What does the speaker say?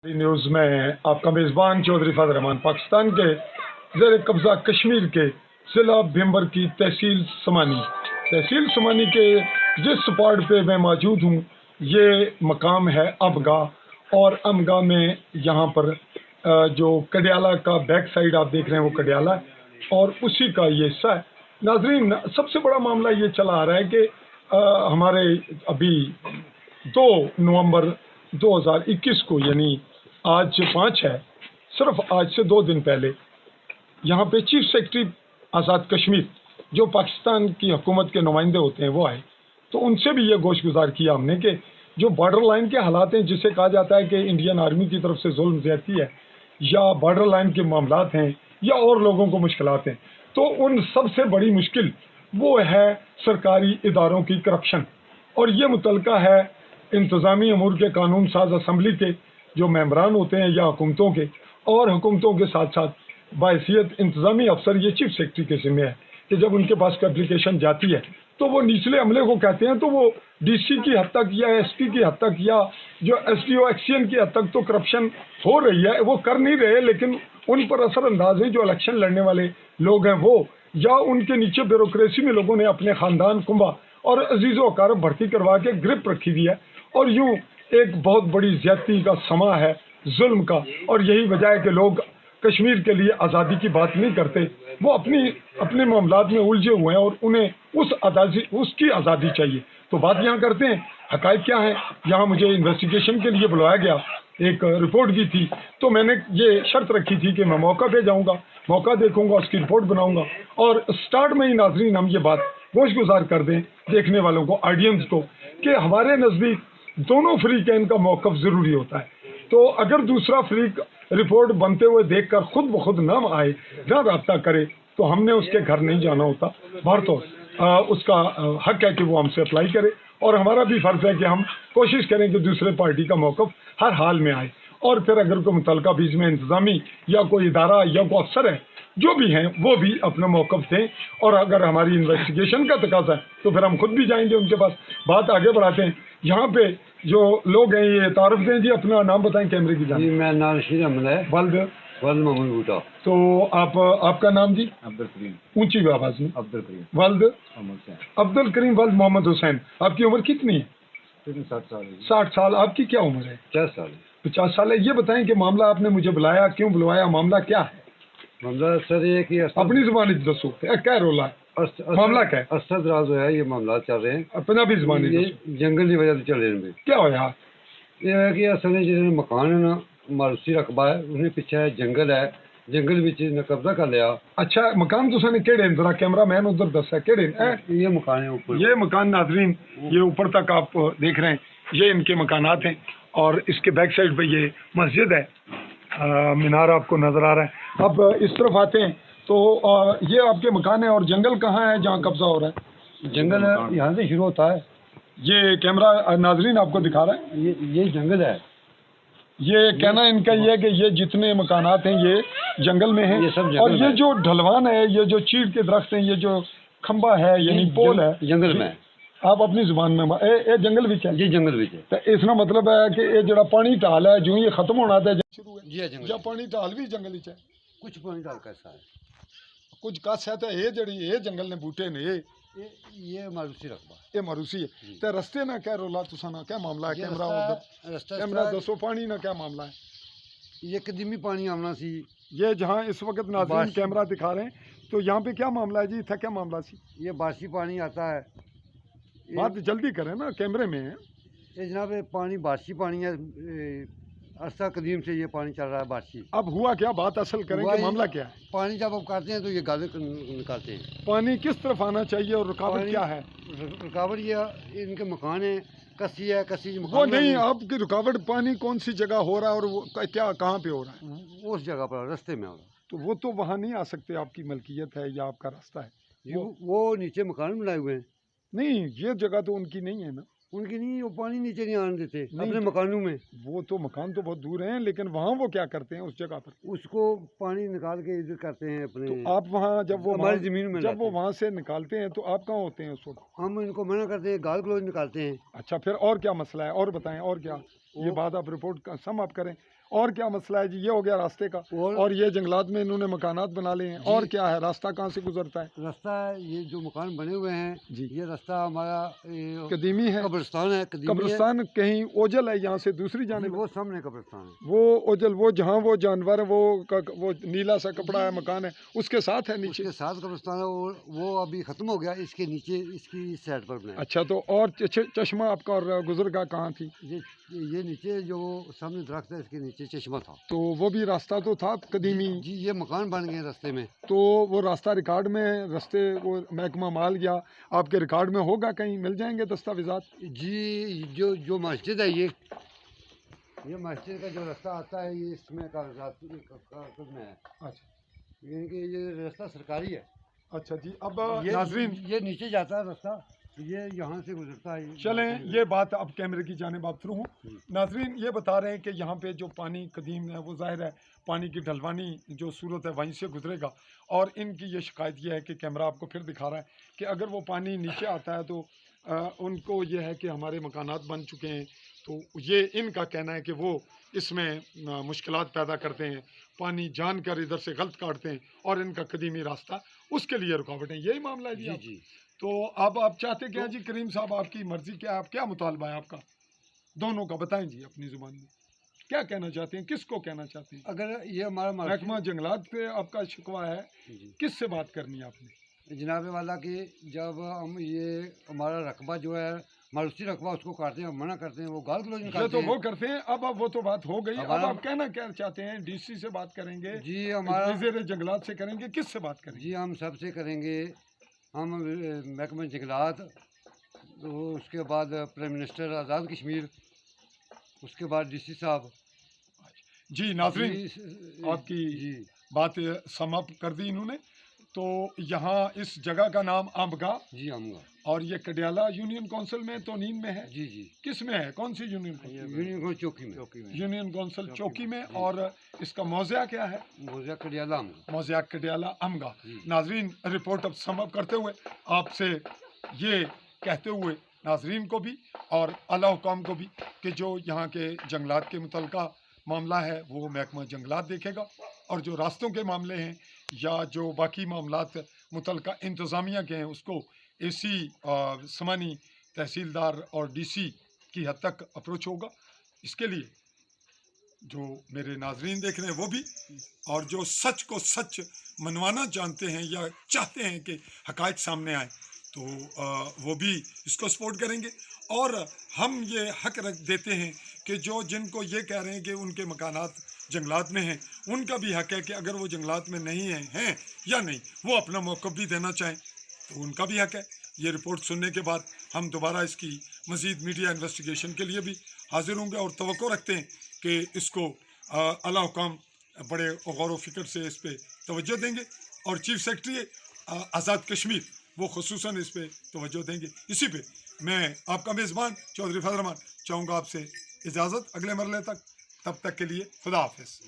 News में आपका मेज़बान चौधरी फजल रहमान। पाकिस्तान के ज़ेर कब्ज़ा कश्मीर के ज़िला भिम्बर की तहसील समानी के जिस पार्ट पे मैं मौजूद हूँ, ये मकाम है अमगा। और अमगा में यहाँ पर जो कडियाला का बैक साइड आप देख रहे हैं वो कडियाला है और उसी का ये हिस्सा है। नाजरीन, सबसे बड़ा मामला ये चला आ रहा है कि हमारे अभी 2 नवंबर 2021 को, यानी आज 5 है, सिर्फ आज से 2 दिन पहले यहाँ पे चीफ सेक्रेटरी आज़ाद कश्मीर, जो पाकिस्तान की हुकूमत के नुमाइंदे होते हैं, वो आए। तो उनसे भी ये गोश गुजार किया हमने कि जो बॉर्डर लाइन के हालात हैं, जिसे कहा जाता है कि इंडियन आर्मी की तरफ से जुल्म ज़्यादती है या बॉर्डर लाइन के मामलात हैं या और लोगों को मुश्किलात हैं, तो उन सबसे बड़ी मुश्किल वो है सरकारी इदारों की करप्शन। और ये मुतलका है इंतज़ामी अमूर के कानून साज असम्बली के जो मेम्बरान होते हैं या हुकूमतों के, और हुकूमतों के साथ साथ बाहैसियत इंतज़ामी अफसर ये चीफ सेक्रेटरी के ज़िम्मे है कि जब उनके पास कोई एप्लीकेशन जाती है तो वो निचले अमले को कहते हैं, तो वो डीसी की हद तक या एसपी की हद तक या जो एसडीओ एक्सीएन की हद तक तो करप्शन हो रही है, वो कर नहीं रहे, लेकिन उन पर असरअंदाज है जो इलेक्शन लड़ने वाले लोग हैं वो, या उनके नीचे ब्यूरोक्रेसी में लोगों ने अपने ख़ानदान कुंबा और अजीज़ो अकारब भर्ती करवा के ग्रिप रखी हुई है। और यूँ एक बहुत बड़ी ज्यादती का समा है जुल्म का। और यही वजह है कि लोग कश्मीर के लिए आज़ादी की बात नहीं करते, वो अपने मामलात में उलझे हुए हैं और उन्हें उसकी आज़ादी चाहिए। तो बात यहाँ करते हैं, हक़ाइक़ क्या है। यहाँ मुझे इन्वेस्टिगेशन के लिए बुलाया गया, एक रिपोर्ट की थी, तो मैंने ये शर्त रखी थी कि मैं मौका पे जाऊँगा, मौका देखूँगा, उसकी रिपोर्ट बनाऊँगा। और स्टार्ट में ही नाजरीन हम ये बात गोश गुजार कर दें देखने वालों को, ऑडियंस को, कि हमारे नज़दीक दोनों फ्रीकैन का मौक़िफ़ ज़रूरी होता है। तो अगर दूसरा फ्रीक रिपोर्ट बनते हुए देखकर खुद ब खुद न आए, न रब्ता करे, तो हमने उसके घर नहीं जाना होता। बाहर तो उसका हक है कि वो हमसे अप्लाई करे, और हमारा भी फ़र्ज़ है कि हम कोशिश करें कि दूसरे पार्टी का मौक़िफ़ हर हाल में आए। और फिर अगर कोई मुतल्लिक़ा बीच में इंतज़ामी या कोई इदारा या कोई अफसर है, जो भी हैं, वो भी अपना मौक़िफ़ दें। और अगर हमारी इन्वेस्टिगेशन का तकाज़ा है तो फिर हम खुद भी जाएंगे उनके पास। बात आगे बढ़ाते हैं। यहाँ पे जो लोग हैं, ये तारुफ दें जी, अपना नाम बताएं कैमरे की जान। जी, मेरा नाम रशीद अहमद है। वल्द मोहम्मद बूटा। तो आपका नाम जी? अब्दुल करीम। ऊंची आवाज में। अब्दुल करीम। वल्द अब्दुल करीम वल्द मोहम्मद हुसैन। आपकी उम्र कितनी है? 60 साल। 60 साल। आपकी क्या उम्र है? 50 साल। 50 साल है। ये बताएं कि मामला, आपने मुझे बुलाया, क्यों बुलवाया, मामला क्या है? मामला सर ये कि अपनी जुबानी दसो, क्या रोला है, मामला क्या है? असद राज जो है, ये मामला चल रहे हैं पंजाबी जुबानी ये दसो। जंगल की वजह से चल रहे हैं। क्या होया? ये है कि असल में जो मकान है ना, मारूसी रकबा है, उसने पीछे जंगल है, जंगल विच ने कब्जा कर लिया। अच्छा, मकान तुसाने केड़े न? जरा कैमरा मैन उधर दस है केड़े हैं? ये मकान है ऊपर। ये मकान नाजरीन, ये ऊपर तक आप देख रहे हैं, ये इनके मकानात हैं। और इसके बैक साइड पे ये मस्जिद है, मीनार आपको नजर आ रहा है। अब इस तरफ आते हैं तो ये आपके मकान है। और जंगल कहाँ है जहाँ कब्जा हो रहा है? जंगल यहाँ से शुरू होता है। ये कैमरा नाजरीन आपको दिखा रहा है, ये जंगल है। ये कहना इनका ये है कि ये जितने मकानात हैं ये जंगल में हैं। ये सब जंगल और ये में। जो ढलवान है, ये जो चीड़ के दरख्त हैं, ये जो खंबा है यानी पोल है, जंगल में। आप अपनी जुबान में ए जंगल भी है। ये जंगल भी है। तो इसका मतलब है कि ये जो पानी ढाल है, जो ये खत्म होना था शुरू है, ये जंगल या पानी ढाल भी जंगल ही है? कुछ पानी डाल कैसा है, कुछ कस है। तो ये जड़ी ये जंगल ने बूटे ने ये मारूसी रकबा, ये मारूसी है। तो रस्ते ना क्या रोला तुसा ना क्या मामला है? कैमरा रास्ता कैमरा दसो, पानी ना क्या मामला है? ये कदीमी पानी आना सी। ये जहाँ इस वक्त नाज़रीन कैमरा दिखा रहे हैं, तो यहाँ पे क्या मामला है जी? था क्या मामला सी? ये बारिशी पानी आता है। बात जल्दी करें ना, कैमरे में है। ये जनाब पानी बारिशी पानी है, अरसा कदीम से ये पानी चल रहा है बारिशी। अब हुआ क्या? बात असल करें कि मामला क्या है? पानी जब आप काटते हैं तो ये गाले निकालते हैं। पानी किस तरफ आना चाहिए और रुकावट क्या है? रुकावट ये इनके मकान है, कसी है, कसी वो नहीं, आपकी रुकावट पानी कौन सी जगह हो रहा है और वो क्या कहाँ पे हो रहा है? उस जगह पर रास्ते में हो रहा है। तो वो तो वहाँ नहीं आ सकते, आपकी मलकियत है या आपका रास्ता है। वो नीचे मकान बनाए हुए हैं। नहीं, ये जगह तो उनकी नहीं है ना। उनकी नहीं, वो पानी नीचे नहीं आने देते अपने तो, मकानों में। वो तो मकान तो बहुत दूर हैं, लेकिन वहाँ वो क्या करते हैं उस जगह पर? उसको पानी निकाल के इधर करते हैं अपने। तो आप वहाँ जब वो हमारी जमीन में जब वो वहाँ से निकालते हैं तो आप कहाँ होते हैं उस वक्त? हम इनको मना करते हैं, गाल गलौज निकालते हैं। अच्छा, फिर और क्या मसला है? और बताएं, और क्या? ये बात आप रिपोर्ट का सम आप करें। اور کیا مسئلہ ہے جی؟ یہ ہو گیا راستے کا، اور یہ جنگلات میں انہوں نے مکانات بنا لیے ہیں، اور کیا ہے؟ راستہ کہاں سے گزرتا ہے؟ راستہ یہ جو مکان بنے ہوئے ہیں جی یہ راستہ ہمارا قدیمی ہے، قبرستان ہے، قدیمی ہے قبرستان کہیں اوجل ہے یہاں سے دوسری جی، جانب؟ وہ سامنے قبرستان ہے، وہ اوجل، وہ جہاں وہ جانور ہے، وہ نیلا سا کپڑا ہے مکان ہے، اس کے ساتھ ہے اس نیچے؟ کے ساتھ قبرستان ہے، اور وہ ابھی ختم ہو گیا، اس کے نیچے اس کی سائڈ پر بنایا اچھا، تو اور چشمہ آپ کا اور گزرگاہ کہاں تھی؟ یہ نیچے جو سامنے درخت ہے اس کے نیچے چشمہ تھا تو وہ بھی راستہ تو تھا قدیمی؟ جی، یہ مکان بن گئے راستے میں، تو وہ راستہ ریکارڈ میں ہے؟ رستے وہ محکمہ مال یا آپ کے ریکارڈ میں ہوگا؟ کہیں مل جائیں گے دستاویزات؟ جی جو مسجد ہے یہ مسجد کا جو راستہ آتا ہے یہ اس میں کاغذات میں ہے، اچھا یعنی کہ یہ راستہ سرکاری ہے، اچھا جی۔ اب یہ ناظرین یہ نیچے جاتا ہے راستہ، یہ یہاں سے گزرتا ہے، چلیں، یہ بات اب کیمرے کی جانب آپ تھرو ہوں۔ جی۔ ناظرین یہ بتا رہے ہیں کہ یہاں پہ جو پانی قدیم ہے وہ ظاہر ہے پانی کی ڈھلوانی جو صورت ہے وہیں سے گزرے گا، اور ان کی یہ شکایت یہ ہے کہ کیمرہ آپ کو پھر دکھا رہا ہے کہ اگر وہ پانی نیچے آتا ہے تو ان کو یہ ہے کہ ہمارے مکانات بن چکے ہیں، تو یہ ان کا کہنا ہے کہ وہ اس میں مشکلات پیدا کرتے ہیں، پانی جان کر ادھر سے غلط کاٹتے ہیں، اور ان کا قدیمی راستہ اس کے لیے رکاوٹ ہے۔ یہی معاملہ ہے جی جی آپ؟ جی تو اب آپ چاہتے کیا جی کریم صاحب؟ آپ کی مرضی کیا ہے؟ آپ کیا مطالبہ ہے آپ کا دونوں کا؟ بتائیں جی اپنی زبان میں کیا کہنا چاہتے ہیں، کس کو کہنا چاہتے ہیں؟ اگر یہ ہمارا محکمہ جنگلات پہ آپ کا شکوہ ہے، جی کس سے بات کرنی ہے آپ نے؟ جناب والا کہ جب ہم یہ ہمارا رقبہ جو ہے ماروثی رقبہ اس کو کاٹتے ہیں، منع کرتے ہیں، وہ گال گلوچ یہ نکالتے تو ہیں، وہ کرتے ہیں، اب وہ تو بات ہو گئی، اب ہمارا آپ کہنا کیا چاہتے ہیں؟ ڈی سی سے بات کریں گے، جی ہمارا وزیر جنگلات سے کریں گے، کس سے بات کریں گے؟ جی ہم سب سے کریں گے، ہم محکمہ جنگلات، اس کے بعد پرائم منسٹر آزاد کشمیر، اس کے بعد ڈی سی صاحب۔ جی ناظرین، جی آپ کی جی بات سم اپ کر دی انہوں نے۔ تو یہاں اس جگہ کا نام امبگا، جی آؤں گا، اور یہ کڈیالہ یونین کونسل میں توانین میں ہے؟ جی جی کس میں ہے؟ کون سی یونین کونسل؟ یونین کو چوکی میں، یونین کونسل چوکی میں۔ اور اس کا موضع کیا ہے؟ موضوع کڈیالہ آؤں گا موضع کڈیالہ امگا۔ جی۔ ناظرین رپورٹ اب سم اپ کرتے ہوئے آپ سے یہ کہتے ہوئے ناظرین کو بھی اور اعلیٰ حکام کو بھی کہ جو یہاں کے جنگلات کے متعلقہ معاملہ ہے وہ محکمہ جنگلات دیکھے گا، اور جو راستوں کے معاملے ہیں یا جو باقی معاملات متعلقہ انتظامیہ کے ہیں اس کو اے سی سمانی تحصیلدار اور ڈی سی کی حد تک اپروچ ہوگا۔ اس کے لیے جو میرے ناظرین دیکھ رہے ہیں وہ بھی، اور جو سچ کو سچ منوانا جانتے ہیں یا چاہتے ہیں کہ حقائق سامنے آئے تو وہ بھی اس کو سپورٹ کریں گے۔ اور ہم یہ حق رکھ دیتے ہیں کہ جن کو یہ کہہ رہے ہیں کہ ان کے مکانات جنگلات میں ہیں، ان کا بھی حق ہے کہ اگر وہ جنگلات میں نہیں ہیں یا نہیں، وہ اپنا موقف بھی دینا چاہیں تو ان کا بھی حق ہے۔ یہ رپورٹ سننے کے بعد ہم دوبارہ اس کی مزید میڈیا انویسٹیگیشن کے لیے بھی حاضر ہوں گے، اور توقع رکھتے ہیں کہ اس کو اعلیٰ حکام بڑے غور و فکر سے اس پہ توجہ دیں گے، اور چیف سیکرٹری آزاد کشمیر وہ خصوصاً اس پہ توجہ دیں گے۔ اسی پہ میں آپ کا میزبان چودھری فضل الرحمان چاہوں گا آپ سے اجازت اگلے مرحلے تک، تب تک کے لیے خدا حافظ۔